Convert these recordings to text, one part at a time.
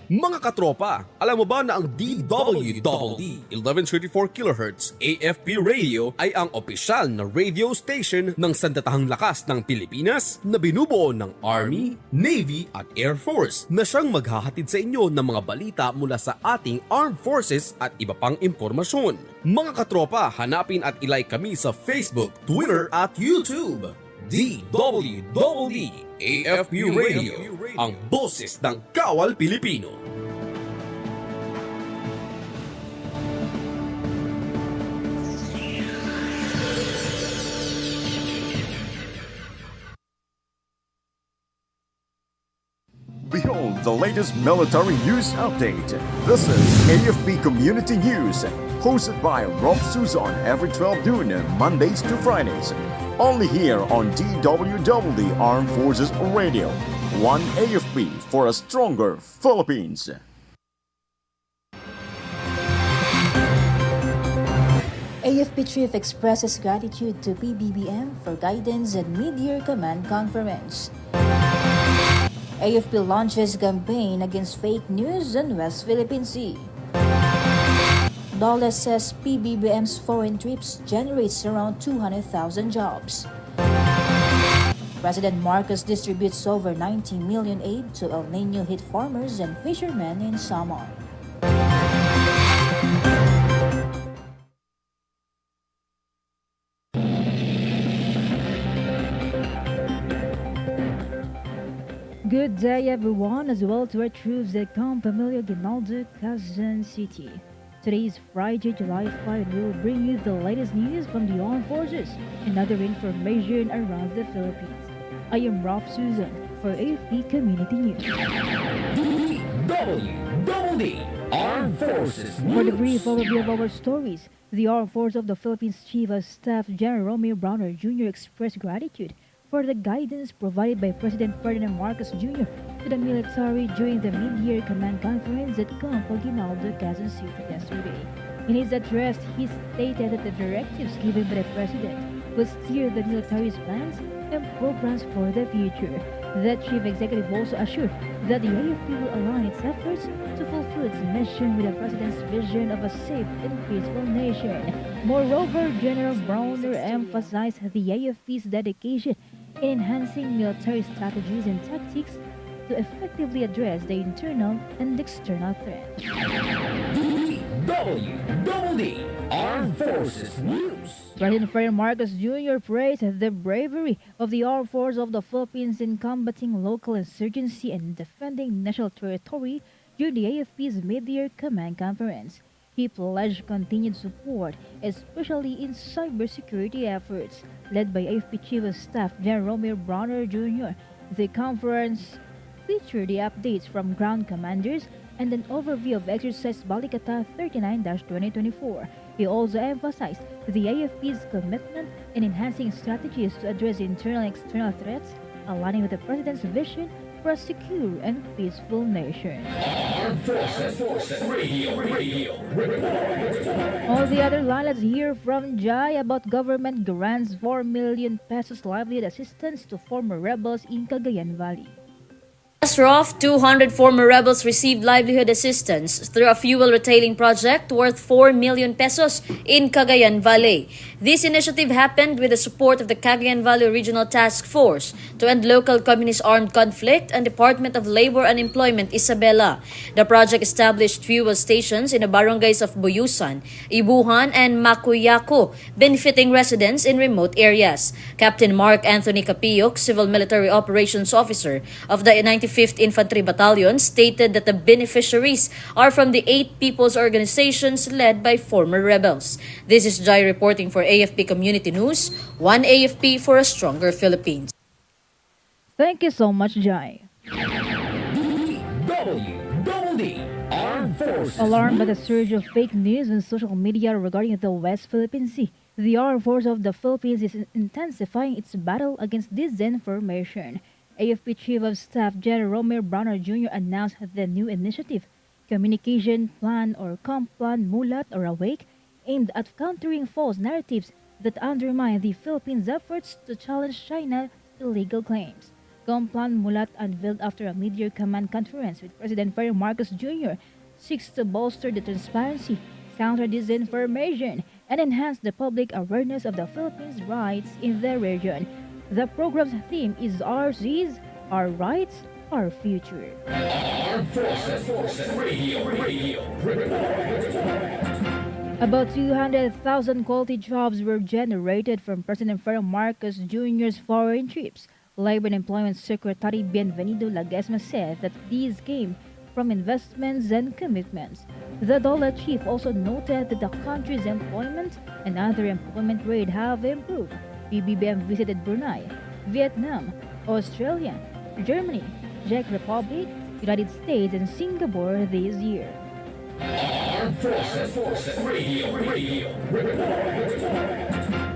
Mga katropa, alam mo ba na ang DWDD 1134 kHz AFP radio ay ang opisyal na radio station ng sandatahang lakas ng Pilipinas na binubuo ng Army, Navy at Air Force na siyang maghahatid sa inyo ng mga balita mula sa ating Armed Forces at iba pang impormasyon. Mga katropa, hanapin at ilike kami sa Facebook, Twitter at YouTube. DWDD AFP Radio, ang boses ng Kawal Pilipino. Behold the latest military news update. This is AFP Community News, hosted by Rofh Suzon every 12 noon, Mondays to Fridays. Only here on DWDD Armed Forces Radio. One AFP for a stronger Philippines. AFP Chief expresses gratitude to PBBM for guidance at mid-year command conference. AFP launches campaign against fake news on West Philippine Sea. Dole says PBBM's foreign trips generates around 200,000 jobs. President Marcos distributes over 90 million aid to El Niño hit farmers and fishermen in Samar. Good day everyone, as well to our troops that come Pamilya Ginaldo, Quezon City. Today is Friday, July 5, and we will bring you the latest news from the armed forces and other information around the Philippines. I am Rofh Suzon for AFP Community News. DWDD Armed Forces News. For the brief overview of our stories, the Armed Forces of the Philippines Chief of Staff General Romeo Browner Jr. expressed gratitude for the guidance provided by President Ferdinand Marcos Jr. to the military during the mid-year command conference at Campo Aguinaldo, Quezon City yesterday. In his address, he stated that the directives given by the President will steer the military's plans and programs for the future. The Chief Executive also assured that the AFP will align its efforts to fulfill its mission with the President's vision of a safe and peaceful nation. Moreover, General Browner emphasized the AFP's dedication in enhancing military strategies and tactics to effectively address the internal and external threats. DWDD Armed Forces News. President Ferdinand Marcos Jr. praised the bravery of the armed forces of the Philippines in combating local insurgency and defending national territory during the AFP's mid-year command conference. He pledged continued support, especially in cybersecurity efforts, led by AFP Chief of Staff General Romeo Browner Jr. The conference featured the updates from ground commanders and an overview of exercise Balikata 39-2024. He also emphasized the AFP's commitment in enhancing strategies to address internal and external threats, aligning with the President's vision for a secure and peaceful nation. Armed Forces Radio Report. On the other line, let's hear from Jai about government grants 4 million pesos livelihood assistance to former rebels in Cagayan Valley. As Rofh, 200 former rebels received livelihood assistance through a fuel retailing project worth 4 million pesos in Cagayan Valley. This initiative happened with the support of the Cagayan Valley Regional Task Force to End Local Communist Armed Conflict and Department of Labor and Employment, Isabela. The project established fuel stations in the barangays of Buyusan, Ibuhan, and Macuyaco, benefiting residents in remote areas. Captain Mark Anthony Capilloc, Civil Military Operations Officer of the 95th Infantry Battalion, stated that the beneficiaries are from the 8 people's organizations led by former rebels. This is Jai reporting for AFP Community News, one AFP for a stronger Philippines. Thank you so much, Jai. DWDD Armed Forces. Alarmed by the surge of fake news on social media regarding the West Philippine Sea, the Armed Forces of the Philippines is intensifying its battle against disinformation. AFP Chief of Staff General Romeo Browner Jr. announced the new initiative, Communication Plan or Complan Mulat or Awake, aimed at countering false narratives that undermine the Philippines' efforts to challenge China's illegal claims. Complan Mulat, unveiled after a mid-year command conference with President Ferdinand Marcos Jr., seeks to bolster the transparency, counter disinformation, and enhance the public awareness of the Philippines' rights in the region. The program's theme is Ours is, Our Rights, Our Future. About 200,000 quality jobs were generated from President Ferdinand Marcos Jr.'s foreign trips. Labor and Employment Secretary Bienvenido Laguesma said that these came from investments and commitments. The DOLA chief also noted that the country's employment and other employment rate have improved. PBBM visited Brunei, Vietnam, Australia, Germany, Czech Republic, United States, and Singapore this year.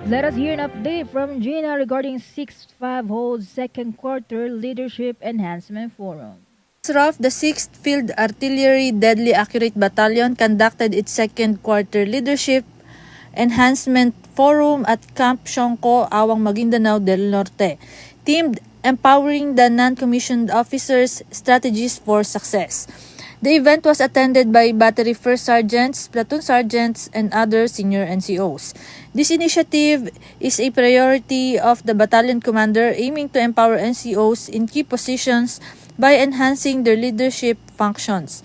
Let us hear an update from Gina regarding 6-5 holds second quarter Leadership Enhancement Forum. Rofh, the 6th Field Artillery Deadly Accurate Battalion conducted its second quarter Leadership Enhancement Forum at Camp Siongco, Awang Maguindanao del Norte, themed Empowering the Non-Commissioned Officers Strategies for Success. The event was attended by Battery First Sergeants, Platoon Sergeants, and other senior NCOs. This initiative is a priority of the battalion commander, aiming to empower NCOs in key positions by enhancing their leadership functions.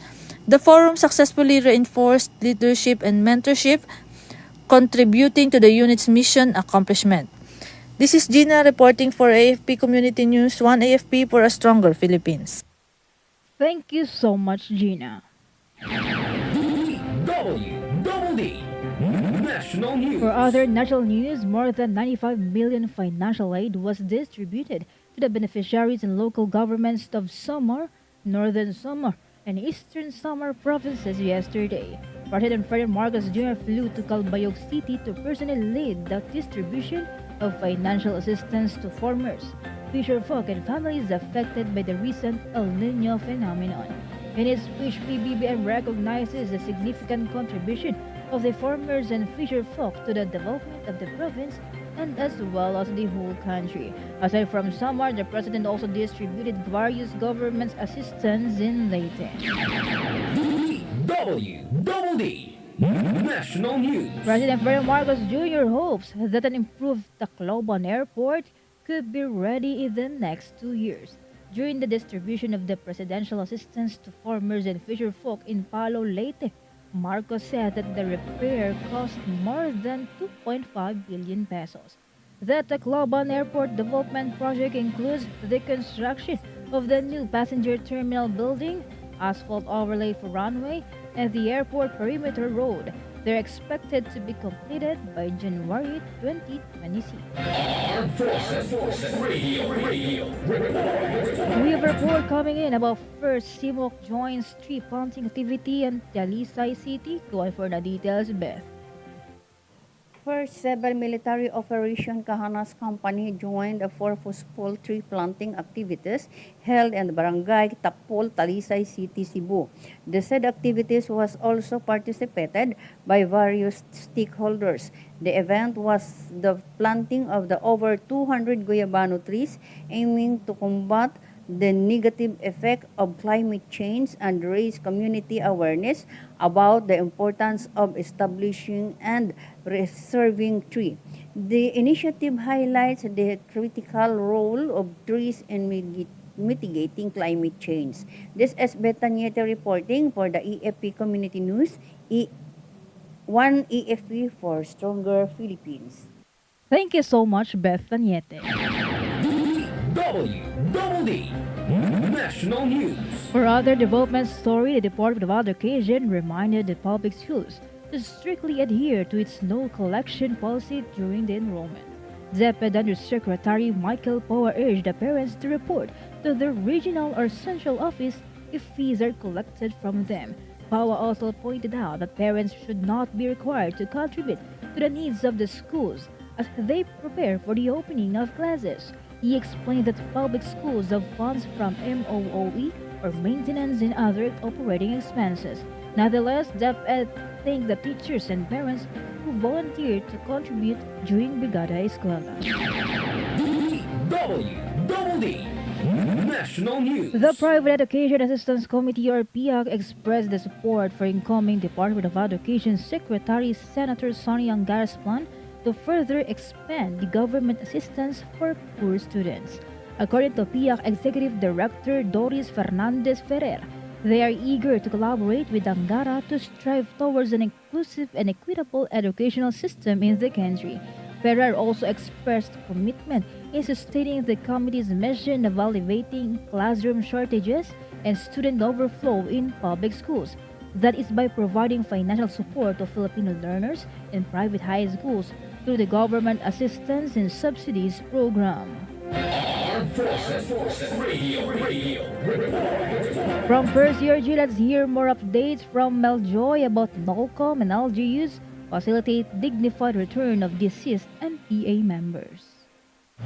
The forum successfully reinforced leadership and mentorship, contributing to the unit's mission accomplishment. This is Gina reporting for AFP Community News, 1 AFP for a stronger Philippines. Thank you so much, Gina. DWDD National News. For other national news, more than 95 million financial aid was distributed to the beneficiaries and local governments of Samar, Northern Samar, and Eastern Samar provinces yesterday. President Ferdinand Marcos Jr. flew to Calbayog City to personally lead the distribution of financial assistance to farmers, fisherfolk, and families affected by the recent El Niño phenomenon. In his speech, PBBM recognizes the significant contribution of the farmers and fisherfolk to the development of the province and as well as the whole country. Aside from Samar, the president also distributed various government assistance in Leyte. DWDD National News. President Ferdinand Marcos Jr. hopes that an improved Tacloban Airport could be ready in the next 2 years. During the distribution of the presidential assistance to farmers and fisherfolk in Palo, Leyte, Marcos said that the repair cost more than 2.5 billion pesos. The Tacloban Airport Development Project includes the construction of the new passenger terminal building, asphalt overlay for runway, and the airport perimeter road. They're expected to be completed by January 2026. We have a report coming in about first CMOC joins tree planting activity in Talisay City. Going for the details, Beth. First, several military operation Kahanas Company joined the purposeful tree planting activities held in the Barangay Tapol, Talisay City, Cebu. The said activities was also participated by various stakeholders. The event was the planting of the over 200 Guyabano trees aiming to combat the negative effect of climate change and raise community awareness about the importance of establishing and preserving trees. The initiative highlights the critical role of trees in mitigating climate change. This is Betanieta reporting for the AFP Community News, 1 AFP for Stronger Philippines. Thank you so much, Beth Taniete. DWDD National News. For other development story, the Department of Education reminded the public schools to strictly adhere to its no collection policy during the enrollment. DepEd Undersecretary Michael Poa urged the parents to report to the regional or central office if fees are collected from them. Poa also pointed out that parents should not be required to contribute to the needs of the schools as they prepare for the opening of classes. He explained that public schools have funds from MOOE or maintenance and other operating expenses. Nonetheless, DepEd thanked the teachers and parents who volunteered to contribute during Brigada Eskwela. DWDD National News. The Private Education Assistance Committee or PIAC expressed the support for incoming Department of Education Secretary Senator Sonny Angara's plan to further expand the government assistance for poor students. According to PIAC Executive Director Doris Fernandez Ferrer, they are eager to collaborate with Angara to strive towards an inclusive and equitable educational system in the country. Ferrer also expressed commitment in sustaining the committee's mission of alleviating classroom shortages and student overflow in public schools. That is by providing financial support to Filipino learners in private high schools through the Government Assistance and Subsidies Program. From First Year G, let's hear more updates from Meljoy about NOLCOM and LGUs facilitate dignified return of deceased NPA members.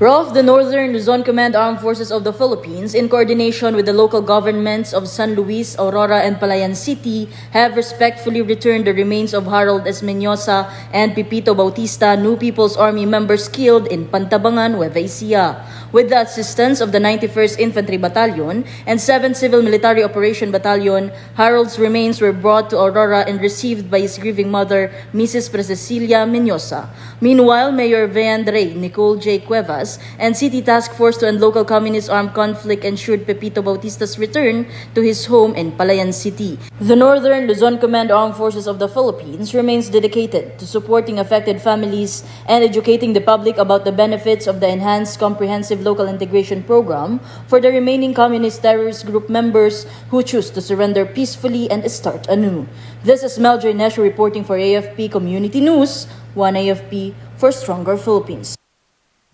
Rofh, the Northern Luzon Command Armed Forces of the Philippines, in coordination with the local governments of San Luis, Aurora, and Palayan City, have respectfully returned the remains of Harold Esmenyosa and Pipito Bautista, New People's Army members killed in Pantabangan, Nueva Ecija. With the assistance of the 91st Infantry Battalion and 7th Civil Military Operation Battalion, Harold's remains were brought to Aurora and received by his grieving mother, Mrs. Cecilia Menyosa. Meanwhile, Mayor Veandre Nicole J. Cuevas and City Task Force to End Local Communist Armed Conflict ensured Pepito Bautista's return to his home in Palayan City. The Northern Luzon Command Armed Forces of the Philippines remains dedicated to supporting affected families and educating the public about the benefits of the Enhanced Comprehensive Local Integration Program for the remaining communist terrorist group members who choose to surrender peacefully and start anew. This is Meljoy Nesho reporting for AFP Community News, 1 AFP for Stronger Philippines.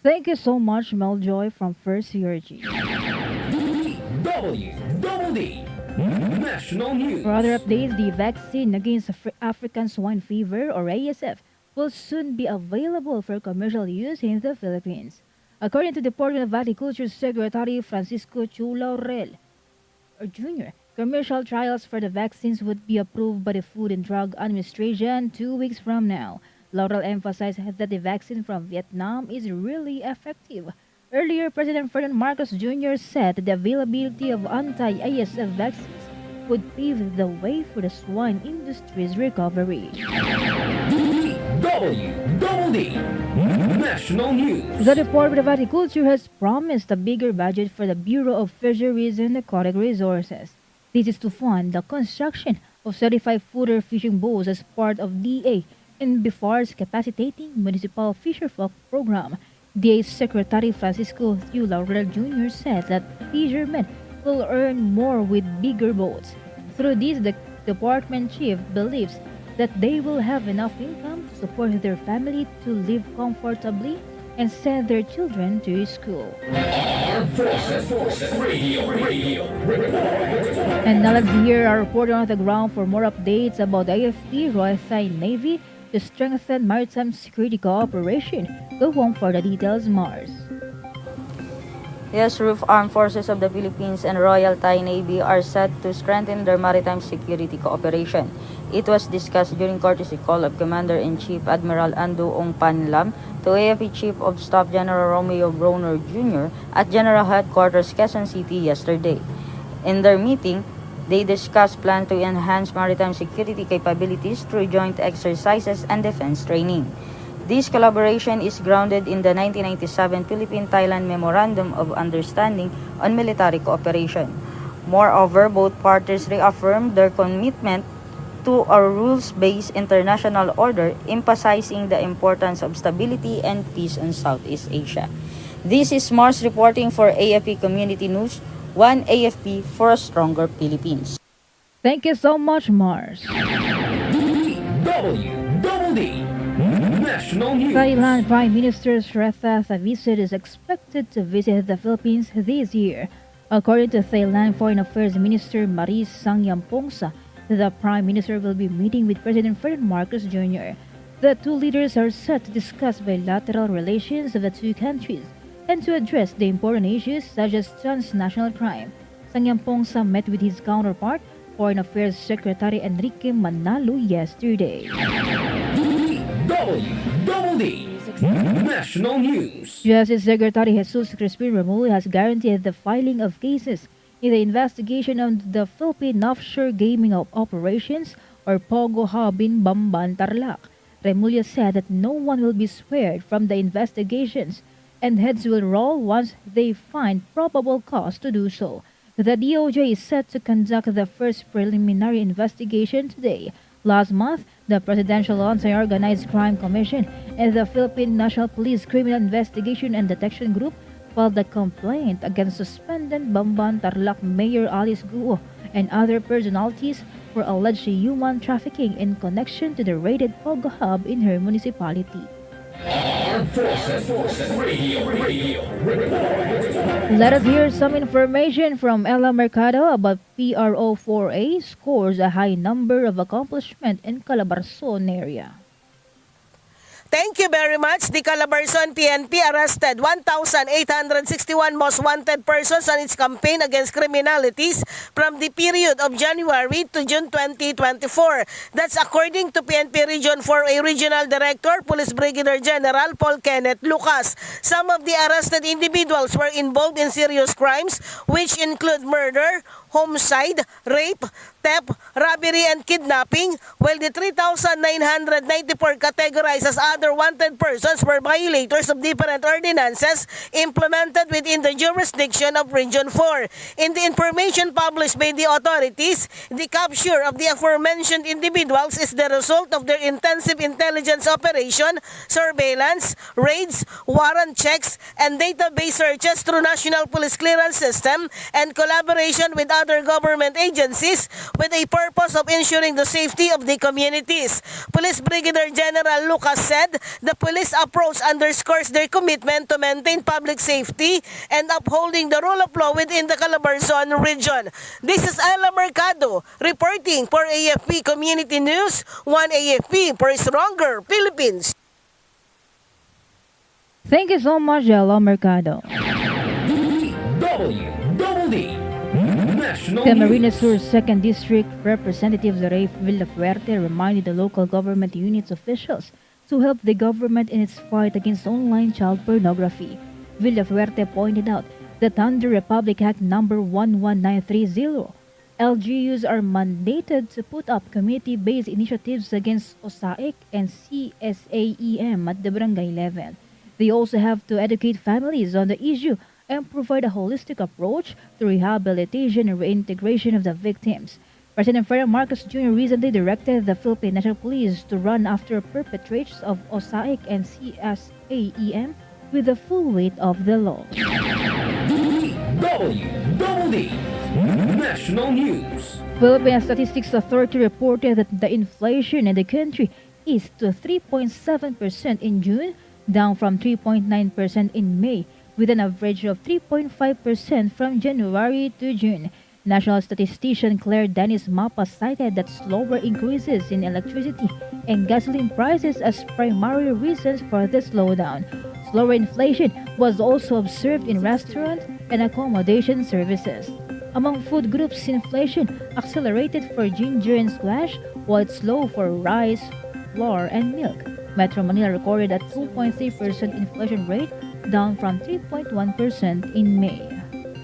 Thank you so much, Meljoy from First Year G. DWDD National News. For other updates, the vaccine against African swine fever or ASF will soon be available for commercial use in the Philippines. According to Department of Agriculture Secretary Francisco Chu Laurel Jr., commercial trials for the vaccines would be approved by the Food and Drug Administration 2 weeks from now. Laurel emphasized that the vaccine from Vietnam is really effective. Earlier, President Ferdinand Marcos Jr. said that the availability of anti-ASF vaccines would pave the way for the swine industry's recovery. DWDD National News. The Department of Agriculture has promised a bigger budget for the Bureau of Fisheries and Aquatic Resources. This is to fund the construction of 35-footer fishing boats as part of DA and BIFAR's Capacitating Municipal Fisherfolk program. DA Secretary Francisco Q. Laurel Jr. said that fishermen will earn more with bigger boats. Through this, the department chief believes that they will have enough income to support their family to live comfortably and send their children to school. And now let's hear our reporter on the ground for more updates about AFP Royal Thai Navy to strengthen maritime security cooperation. Go home for the details, Mars. Yes, Rofh, Armed Forces of the Philippines and Royal Thai Navy are set to strengthen their maritime security cooperation. It was discussed during courtesy call of Commander-in-Chief Admiral Ando Ong Panlam to AFP Chief of Staff General Romeo Browner Jr. at General Headquarters Quezon City yesterday. In their meeting, they discussed plans to enhance maritime security capabilities through joint exercises and defense training. This collaboration is grounded in the 1997 Philippine-Thailand Memorandum of Understanding on Military Cooperation. Moreover, both parties reaffirmed their commitment to a rules-based international order, emphasizing the importance of stability and peace in Southeast Asia. This is Mars reporting for AFP Community News, 1 AFP for a Stronger Philippines. Thank you so much, Mars. DWDD National News. Thailand Prime Minister Sretha Thavisit is expected to visit the Philippines this year. According to Thailand Foreign Affairs Minister Maris Sangiampongsa, the Prime Minister will be meeting with President Ferdinand Marcos Jr. The two leaders are set to discuss bilateral relations of the two countries and to address the important issues such as transnational crime. Sangiampongsa met with his counterpart, Foreign Affairs Secretary Enrique Manalo yesterday. DWDD National News. Justice Secretary Jesus Crispin Remulla has guaranteed the filing of cases in the investigation of the Philippine offshore gaming operations or Pogo Hub in Bamban, Tarlac. Remulla said that no one will be spared from the investigations and heads will roll once they find probable cause to do so. The DOJ is set to conduct the first preliminary investigation today. Last month, the Presidential Anti-Organized Crime Commission and the Philippine National Police Criminal Investigation and Detection Group filed a complaint against suspended Bamban Tarlac Mayor Alice Guo and other personalities for alleged human trafficking in connection to the raided Pogo Hub in her municipality. Armed Forces Radio Report. Let us hear some information from Ella Mercado about PRO4A scores a high number of accomplishment in Calabarzon area. Thank you very much. The Calabarzon PNP arrested 1,861 most wanted persons on its campaign against criminalities from the period of January to June 2024. That's according to PNP Region 4A Regional Director, Police Brigadier General Paul Kenneth Lucas. Some of the arrested individuals were involved in serious crimes which include murder, homicide, rape, theft, robbery, and kidnapping, while the 3,994 categorized as other wanted persons were violators of different ordinances implemented within the jurisdiction of Region 4. In the information published by the authorities, the capture of the aforementioned individuals is the result of their intensive intelligence operation, surveillance, raids, warrant checks, and database searches through National Police Clearance System and collaboration with other government agencies with a purpose of ensuring the safety of the communities. Police Brigadier General Lucas said the police approach underscores their commitment to maintain public safety and upholding the rule of law within the Calabarzon region. This is Ella Mercado reporting for AFP Community News, 1 AFP for a stronger Philippines. Thank you so much, Ella Mercado. DWDD National Camarines News. Sur's 2nd District Representative Rofh Villafuerte reminded the local government units officials to help the government in its fight against online child pornography. Villafuerte pointed out that under Republic Act No. 11930, LGUs are mandated to put up community-based initiatives against OSAIC and CSAEM at the barangay level. They also have to educate families on the issue and provide a holistic approach to rehabilitation and reintegration of the victims. President Ferdinand Marcos Jr. recently directed the Philippine National Police to run after perpetrators of OSAIC and CSAEM with the full weight of the law. DWDD National News. Philippine Statistics Authority reported that the inflation in the country is to 3.7% in June, down from 3.9% in May, with an average of 3.5% from January to June. National statistician Claire Dennis Mapa cited that slower increases in electricity and gasoline prices as primary reasons for the slowdown. Slower inflation was also observed in restaurant and accommodation services. Among food groups, inflation accelerated for ginger and squash, while it's low for rice, flour, and milk. Metro Manila recorded a 2.3% inflation rate, down from 3.1% in May.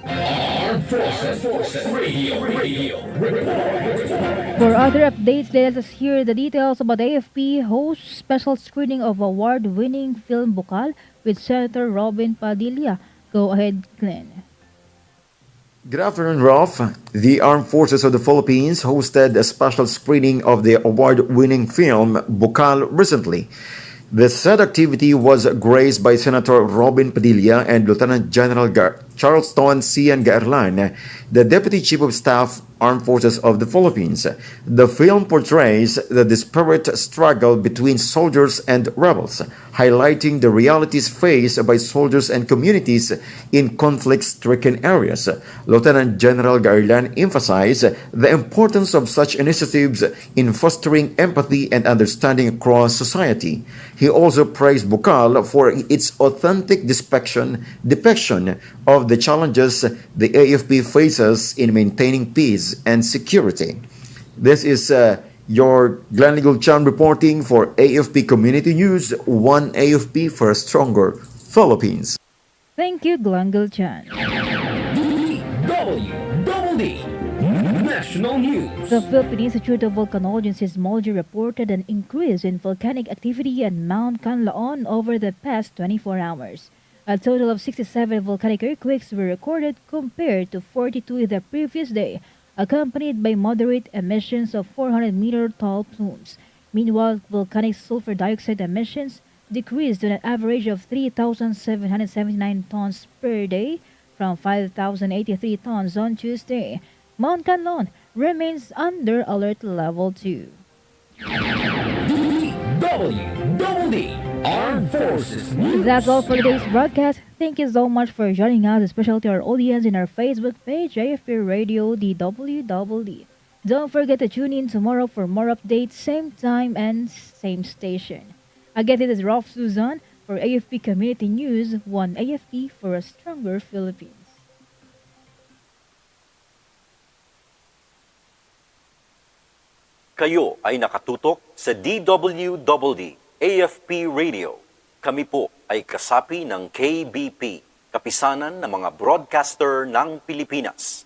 Armed Forces Radio Report. For other updates, let us hear the details about AFP hosts special screening of award-winning film Bukal with Senator Robin Padilla. Go ahead, Glenn. Good afternoon, Rofh. The Armed Forces of the Philippines hosted a special screening of the award-winning film Bukal recently. The said activity was graced by Senator Robin Padilla and Lieutenant General Charleston Cian Gaerlan, the Deputy Chief of Staff, Armed Forces of the Philippines. The film portrays the disparate struggle between soldiers and rebels, highlighting the realities faced by soldiers and communities in conflict-stricken areas. Lieutenant General Gaerlan emphasized the importance of such initiatives in fostering empathy and understanding across society. He also praised Bukal for its authentic depiction of the challenges the AFP faces in maintaining peace and security. This is Your Glenn Chan reporting for AFP Community News, one AFP for a stronger Philippines. Thank you, Glangel Chan. DWDD National News. The Philippine Institute of Volcanology and Seismology reported an increase in volcanic activity at Mount Canlaon over the past 24 hours. A total of 67 volcanic earthquakes were recorded compared to 42 the previous day, accompanied by moderate emissions of 400-meter tall plumes. Meanwhile, volcanic sulfur dioxide emissions decreased to an average of 3,779 tons per day from 5,083 tons on Tuesday. Mount Canlaon remains under alert level 2. DWDD Armed Forces News. That's all for today's broadcast. Thank you so much for joining us, especially to our audience in our Facebook page, AFP Radio DWDD. Don't forget to tune in tomorrow for more updates, same time and same station. Again, this is Rofh Suzon for AFP Community News, one AFP for a stronger Philippines. Kayo ay nakatutok sa DWDD AFP Radio. Kami po ay kasapi ng KBP, Kapisanan ng mga Broadcaster ng Pilipinas.